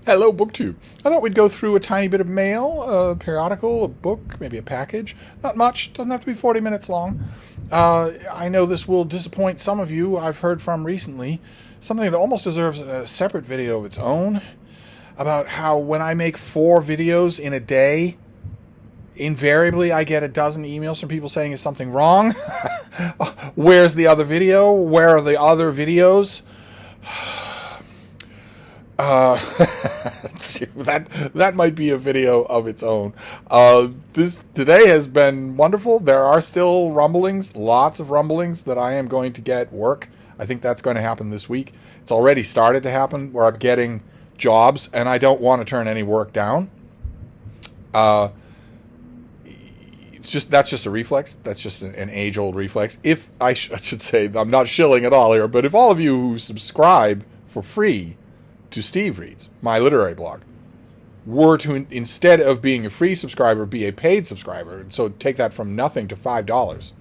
Hello, BookTube. I thought we'd go through a tiny bit of mail, a periodical, a book, maybe a package. Not much. Doesn't have to be 40 minutes long. I know this will disappoint some of you. I've heard from recently something that almost deserves a separate video of its own about how when I make 4 videos in a day, invariably I get a dozen emails from people saying, is something wrong? Where's the other video? Where are the other videos? Let's see, that might be a video of its own. This today has been wonderful. There are still rumblings, lots of rumblings that I am going to get work. I think that's going to happen this week. It's already started to happen where I'm getting jobs, and I don't want to turn any work down. That's just a reflex. That's just an age-old reflex. If I should say, I'm not shilling at all here, but if all of you who subscribe for free to Steve Reads, my literary blog, were to, instead of being a free subscriber, be a paid subscriber, so take that from nothing to $5.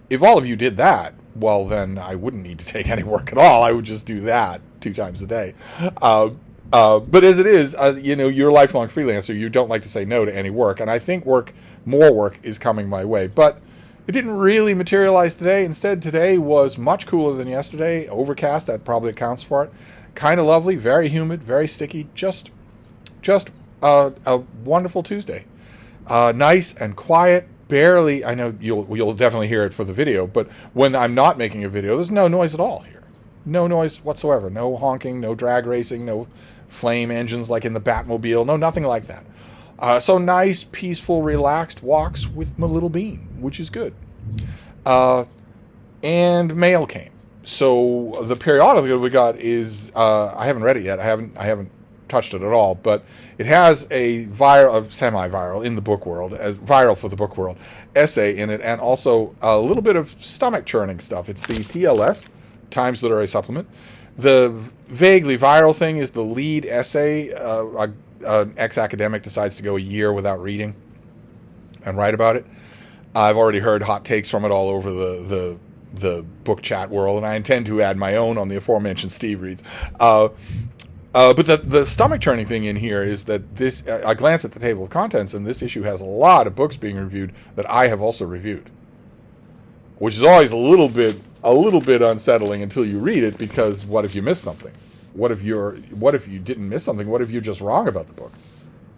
If all of you did that, well, then I wouldn't need to take any work at all. I would just do that 2 times a day. But as it is, you're a lifelong freelancer. You don't like to say no to any work, and I think more work is coming my way. But it didn't really materialize today. Instead, today was much cooler than yesterday. Overcast, that probably accounts for it. Kind of lovely, very humid, very sticky. Just a wonderful Tuesday. Nice and quiet. Barely. I know you'll definitely hear it for the video, but when I'm not making a video, there's no noise at all here. No noise whatsoever. No honking. No drag racing. No flame engines like in the Batmobile. No, nothing like that. So nice, peaceful, relaxed walks with my little bean, which is good. And mail came. So the periodical we got is I haven't read it yet. I haven't touched it at all, but it has a semi-viral in the book world, viral for the book world essay in it, and also a little bit of stomach churning stuff. It's the TLS, Times Literary Supplement. The vaguely viral thing is the lead essay. An ex-academic decides to go a year without reading and write about it. I've already heard hot takes from it all over the book chat world, and I intend to add my own on the aforementioned Steve Reads. But the stomach churning thing in here is that I glance at the table of contents, and this issue has a lot of books being reviewed that I have also reviewed, which is always a little bit unsettling until you read it, because what if you miss something? What if you didn't miss something? What if you're just wrong about the book,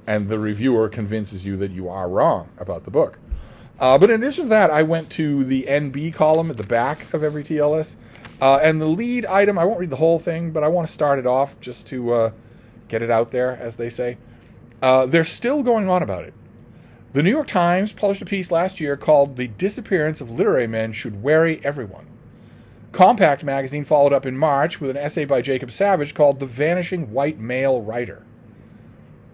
and the reviewer convinces you that you are wrong about the book? But in addition to that, I went to the NB column at the back of every TLS. And the lead item, I won't read the whole thing, but I want to start it off just to get it out there, as they say. They're still going on about it. The New York Times published a piece last year called "The Disappearance of Literary Men Should Worry Everyone." Compact magazine followed up in March with an essay by Jacob Savage called "The Vanishing White Male Writer."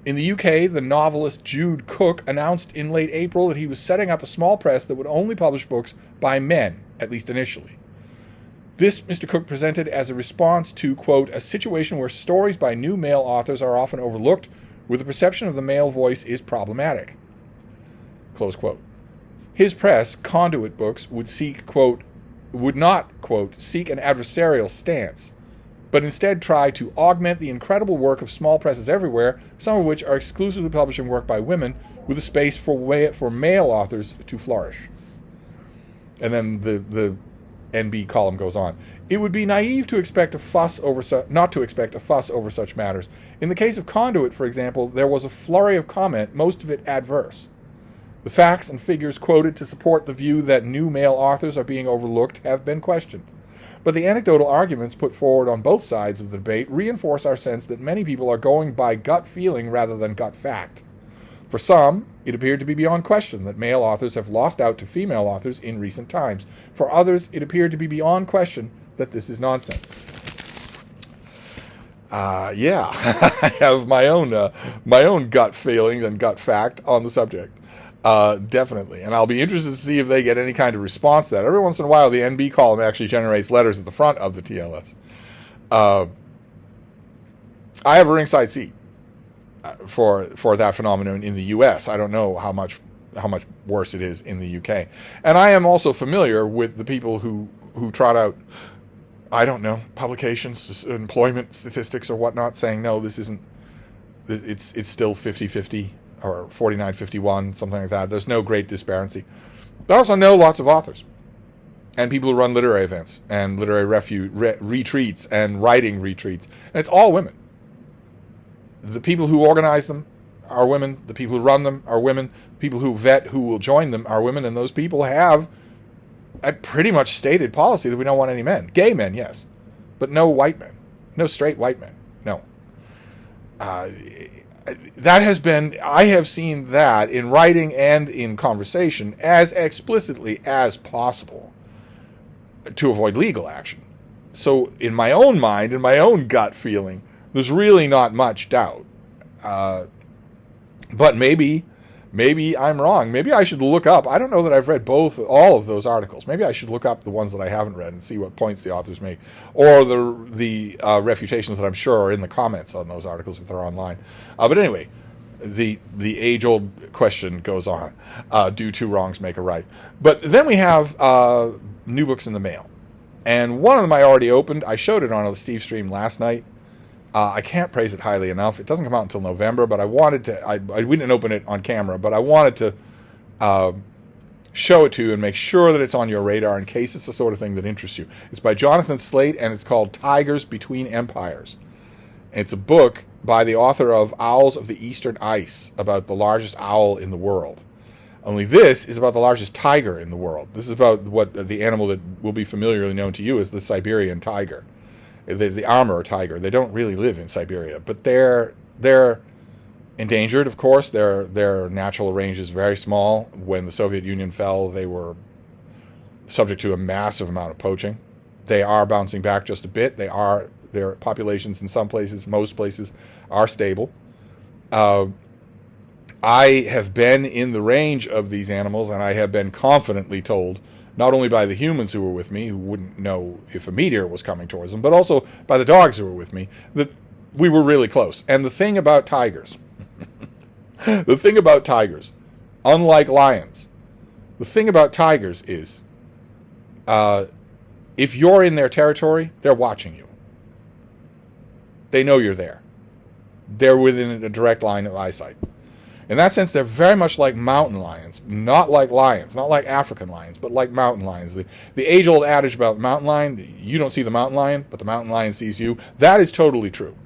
In the UK, the novelist Jude Cook announced in late April that he was setting up a small press that would only publish books by men, at least initially. This Mr. Cook presented as a response to, quote, a situation where stories by new male authors are often overlooked, where the perception of the male voice is problematic. Close quote. His press, Conduit Books, would not, quote, seek an adversarial stance, but instead try to augment the incredible work of small presses everywhere, some of which are exclusively publishing work by women, with a space for male authors to flourish. And then the NB column goes on. It would be naive to expect not to expect a fuss over such matters. In the case of Conduit, for example, there was a flurry of comment, most of it adverse. The facts and figures quoted to support the view that new male authors are being overlooked have been questioned. But the anecdotal arguments put forward on both sides of the debate reinforce our sense that many people are going by gut feeling rather than gut fact. For some, it appeared to be beyond question that male authors have lost out to female authors in recent times. For others, it appeared to be beyond question that this is nonsense. Yeah, I have my own gut feeling and gut fact on the subject. Definitely. And I'll be interested to see if they get any kind of response to that. Every once in a while, the NB column actually generates letters at the front of the TLS. I have a ringside seat for that phenomenon in the U.S. I don't know how much worse it is in the UK. And I am also familiar with the people who trot out, I don't know, publications, employment statistics or whatnot, saying, no, this isn't it's still 50-50 or 49-51, something like that. There's no great disparity. But I also know lots of authors and people who run literary events and literary retreats and writing retreats. And it's all women. The people who organize them are women. The people who run them are women. People who vet who will join them are women. And those people have a pretty much stated policy that we don't want any men. Gay men, yes. But no white men. No straight white men. No. That has been, I have seen that in writing and in conversation as explicitly as possible to avoid legal action. So in my own mind, in my own gut feeling, there's really not much doubt. But maybe I'm wrong. Maybe I should look up. I don't know that I've read all of those articles. Maybe I should look up the ones that I haven't read and see what points the authors make, or the refutations that I'm sure are in the comments on those articles if they're online. But anyway, the age-old question goes on: do two wrongs make a right? But then we have new books in the mail, and one of them I already opened. I showed it on a Steve stream last night. I can't praise it highly enough. It doesn't come out until November, but I wanted to. We didn't open it on camera, but I wanted to show it to you and make sure that it's on your radar in case it's the sort of thing that interests you. It's by Jonathan Slate, and it's called Tigers Between Empires. It's a book by the author of Owls of the Eastern Ice about the largest owl in the world. Only this is about the largest tiger in the world. This is about the animal that will be familiarly known to you as the Siberian tiger. The Amur tiger. They don't really live in Siberia, but they're endangered, of course. Their natural range is very small. When the Soviet Union fell, they were subject to a massive amount of poaching. They are bouncing back just a bit. Their populations in some places, most places, are stable. I have been in the range of these animals, and I have been confidently told, not only by the humans who were with me, who wouldn't know if a meteor was coming towards them, but also by the dogs who were with me, that we were really close. And the thing about tigers, unlike lions, the thing about tigers is, if you're in their territory, they're watching you. They know you're there. They're within a direct line of eyesight. In that sense, they're very much like mountain lions, not like lions, not like African lions, but like mountain lions. The age-old adage about mountain lion, you don't see the mountain lion, but the mountain lion sees you, that is totally true.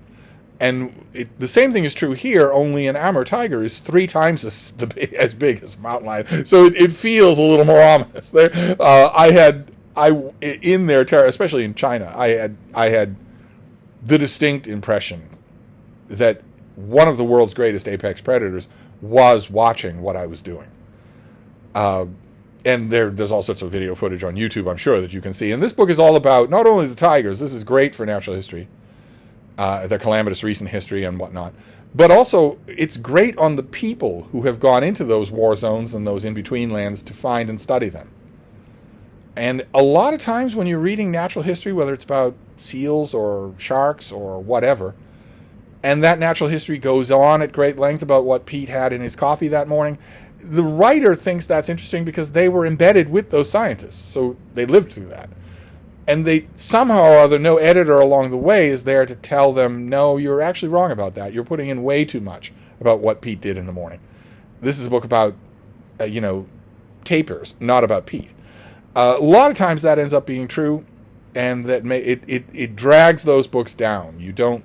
And the same thing is true here, only an Amur tiger is 3 times as big as a mountain lion. So it feels a little more ominous. In their terror, especially in China, I had the distinct impression that one of the world's greatest apex predators was watching what I was doing. And there's all sorts of video footage on YouTube, I'm sure, that you can see. And this book is all about not only the tigers, this is great for natural history, their calamitous recent history and whatnot, but also it's great on the people who have gone into those war zones and those in-between lands to find and study them. And a lot of times when you're reading natural history, whether it's about seals or sharks or whatever, and that natural history goes on at great length about what Pete had in his coffee that morning, the writer thinks that's interesting because they were embedded with those scientists, so they lived through that. And they somehow or other, no editor along the way is there to tell them, no, you're actually wrong about that. You're putting in way too much about what Pete did in the morning. This is a book about, tapirs, not about Pete. A lot of times that ends up being true, and that it drags those books down. You don't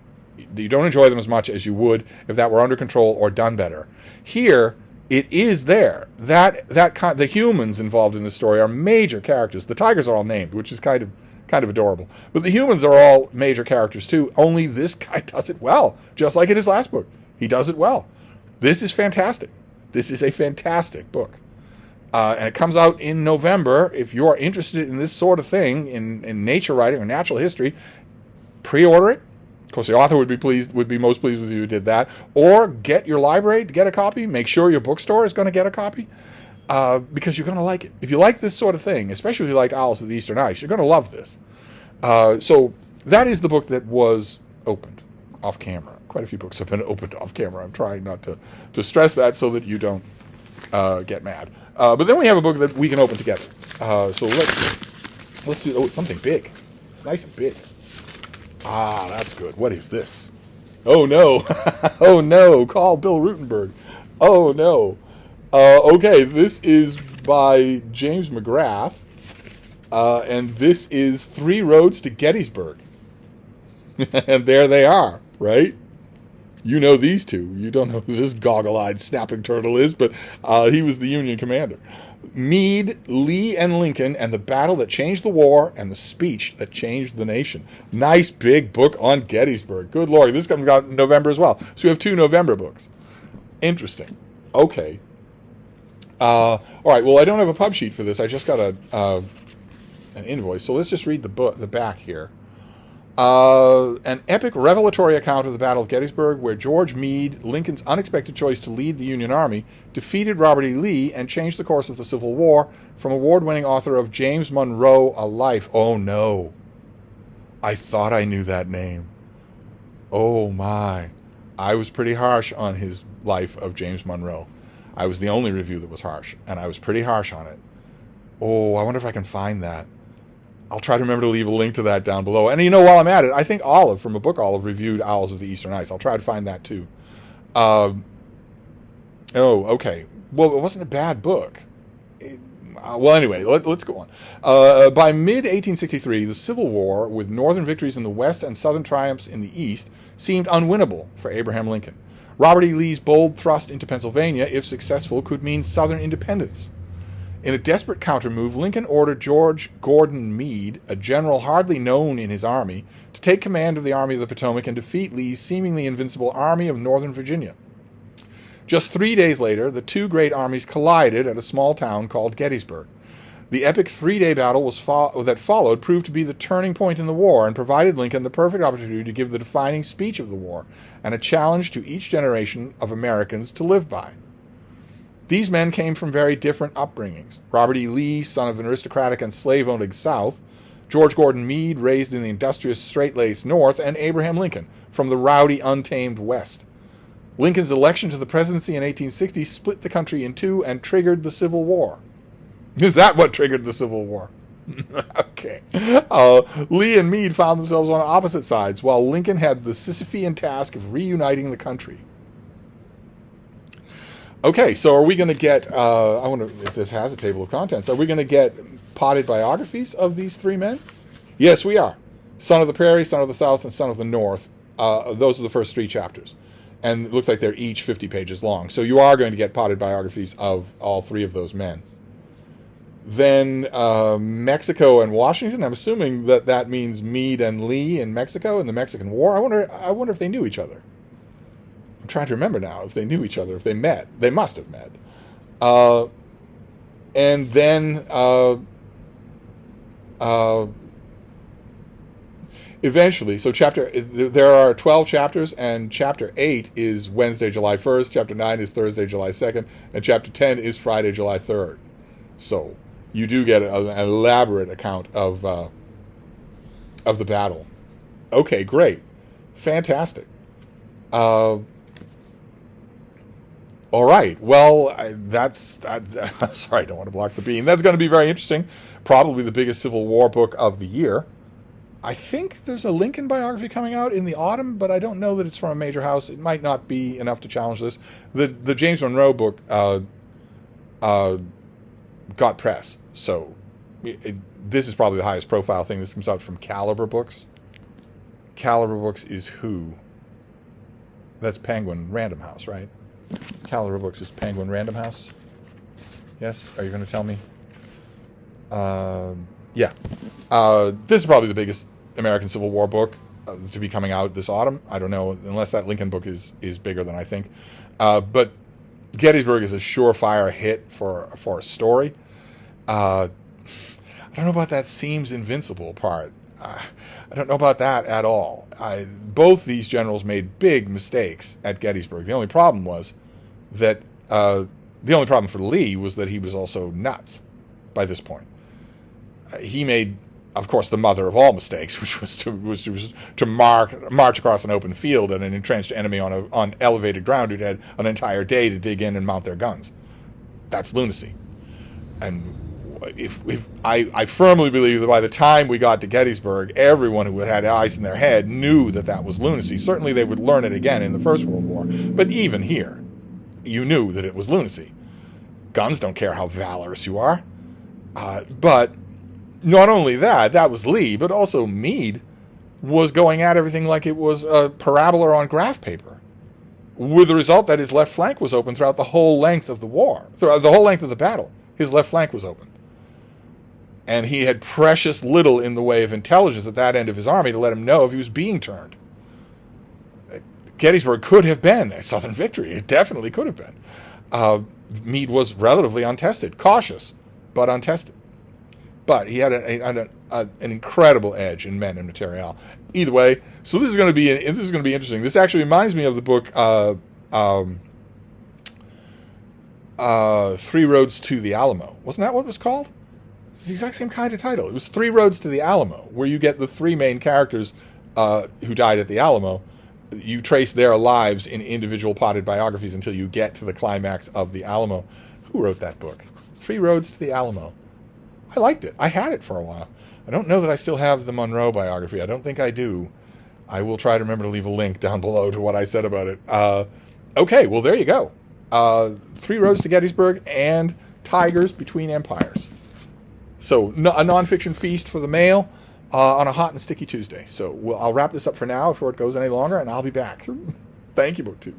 enjoy them as much as you would if that were under control or done better. Here, it is there. The humans involved in this story are major characters. The tigers are all named, which is kind of adorable. But the humans are all major characters too. Only this guy does it well, just like in his last book. He does it well. This is fantastic. This is a fantastic book. And it comes out in November. If you are interested in this sort of thing, in nature writing or natural history, pre-order it. Of course, the author would be most pleased with you who did that. Or get your library to get a copy. Make sure your bookstore is going to get a copy, because you're going to like it. If you like this sort of thing, especially if you like Owls of the Eastern Ice, you're going to love this. So that is the book that was opened off camera. Quite a few books have been opened off camera. I'm trying not to stress that so that you don't get mad. But then we have a book that we can open together. So let's do. Oh, it's something big. It's nice and big. Ah, that's good. What is this? Oh no. Oh no. Call Bill Rutenberg. Oh no. Okay, this is by James McGrath, and this is Three Roads to Gettysburg. And there they are, right? You know these two. You don't know who this goggle-eyed snapping turtle is, but he was the Union commander. Meade, Lee, and Lincoln, and the battle that changed the war, and the speech that changed the nation. Nice big book on Gettysburg. Good Lord, this comes out in November as well. So we have 2 November books. Interesting. Okay. All right, well, I don't have a pub sheet for this. I just got an invoice. So let's just read the back here. An epic revelatory account of the Battle of Gettysburg, where George Meade, Lincoln's unexpected choice to lead the Union Army, defeated Robert E. Lee and changed the course of the Civil War, from award-winning author of James Monroe, A Life. Oh no, I thought I knew that name. Oh my, I was pretty harsh on his Life of James Monroe. I was the only review that was harsh, and I was pretty harsh on it. Oh, I wonder if I can find that. I'll try to remember to leave a link to that down below. And while I'm at it, I think Olive from a book Olive reviewed Owls of the Eastern Ice. I'll try to find that too. Okay. Well, it wasn't a bad book. Anyway, let's go on. By mid-1863, the Civil War, with Northern victories in the West and Southern triumphs in the East, seemed unwinnable for Abraham Lincoln. Robert E. Lee's bold thrust into Pennsylvania, if successful, could mean Southern independence. In a desperate countermove, Lincoln ordered George Gordon Meade, a general hardly known in his army, to take command of the Army of the Potomac and defeat Lee's seemingly invincible Army of Northern Virginia. Just 3 days later, the two great armies collided at a small town called Gettysburg. The epic 3-day battle that followed proved to be the turning point in the war and provided Lincoln the perfect opportunity to give the defining speech of the war and a challenge to each generation of Americans to live by. These men came from very different upbringings. Robert E. Lee, son of an aristocratic and slave-owning South, George Gordon Meade, raised in the industrious, straight-laced North, and Abraham Lincoln, from the rowdy, untamed West. Lincoln's election to the presidency in 1860 split the country in two and triggered the Civil War. Is that what triggered the Civil War? Okay. Lee and Meade found themselves on opposite sides, while Lincoln had the Sisyphean task of reuniting the country. Okay, so are we going to get, I wonder if this has a table of contents, are we going to get potted biographies of these 3 men? Yes, we are. Son of the Prairie, Son of the South, and Son of the North. Those are the first 3 chapters. And it looks like they're each 50 pages long. So you are going to get potted biographies of all 3 of those men. Then Mexico and Washington, I'm assuming that means Meade and Lee in Mexico in the Mexican War. I wonder if they knew each other. I'm trying to remember now if they knew each other, if they met. They must have met. And then eventually, so there are 12 chapters, and chapter 8 is Wednesday, July 1st, chapter 9 is Thursday, July 2nd, and chapter 10 is Friday, July 3rd. So you do get an elaborate account of the battle. Okay, great. Fantastic. All right. Well, sorry, I don't want to block the bean. That's going to be very interesting. Probably the biggest Civil War book of the year. I think there's a Lincoln biography coming out in the autumn, but I don't know that it's from a major house. It might not be enough to challenge this. The James Monroe book got press, so this is probably the highest profile thing. This comes out from Caliber Books. Caliber Books is who? That's Penguin Random House, right? Caliber Books is Penguin Random House. Yes? Are you going to tell me? Yeah. This is probably the biggest American Civil War book to be coming out this autumn. I don't know, unless that Lincoln book is bigger than I think. But Gettysburg is a surefire hit for a story. I don't know about that seems invincible part. I don't know about that at all. Both these generals made big mistakes at Gettysburg. The only problem was that the only problem for Lee was that he was also nuts by this point. He made, of course, the mother of all mistakes, which was to march across an open field at an entrenched enemy on elevated ground who'd had an entire day to dig in and mount their guns. That's lunacy. And if I firmly believe that by the time we got to Gettysburg, everyone who had eyes in their head knew that that was lunacy. Certainly they would learn it again in the First World War. But even here, you knew that it was lunacy. Guns don't care how valorous you are. But not only that, that was Lee, but also Meade was going at everything like it was a parabola on graph paper, with the result that his left flank was open throughout the whole length of the war, throughout the whole length of the battle. His left flank was open. And he had precious little in the way of intelligence at that end of his army to let him know if he was being turned. Gettysburg could have been a Southern victory. It definitely could have been. Meade was relatively untested, cautious, but untested. But he had an incredible edge in men and material. Either way, so this is going to be interesting. This actually reminds me of the book Three Roads to the Alamo. Wasn't that what it was called? It's the exact same kind of title. It was Three Roads to the Alamo, where you get the three main characters who died at the Alamo. You trace their lives in individual potted biographies until you get to the climax of the Alamo. Who wrote that book? Three Roads to the Alamo. I liked it. I had it for a while. I don't know that I still have the Monroe biography. I don't think I do. I will try to remember to leave a link down below to what I said about it. Okay, well, there you go. Three Roads to Gettysburg and Tigers Between Empires. So, a nonfiction feast for the mail on a hot and sticky Tuesday. So, I'll wrap this up for now before it goes any longer, and I'll be back. Thank you, BookTube.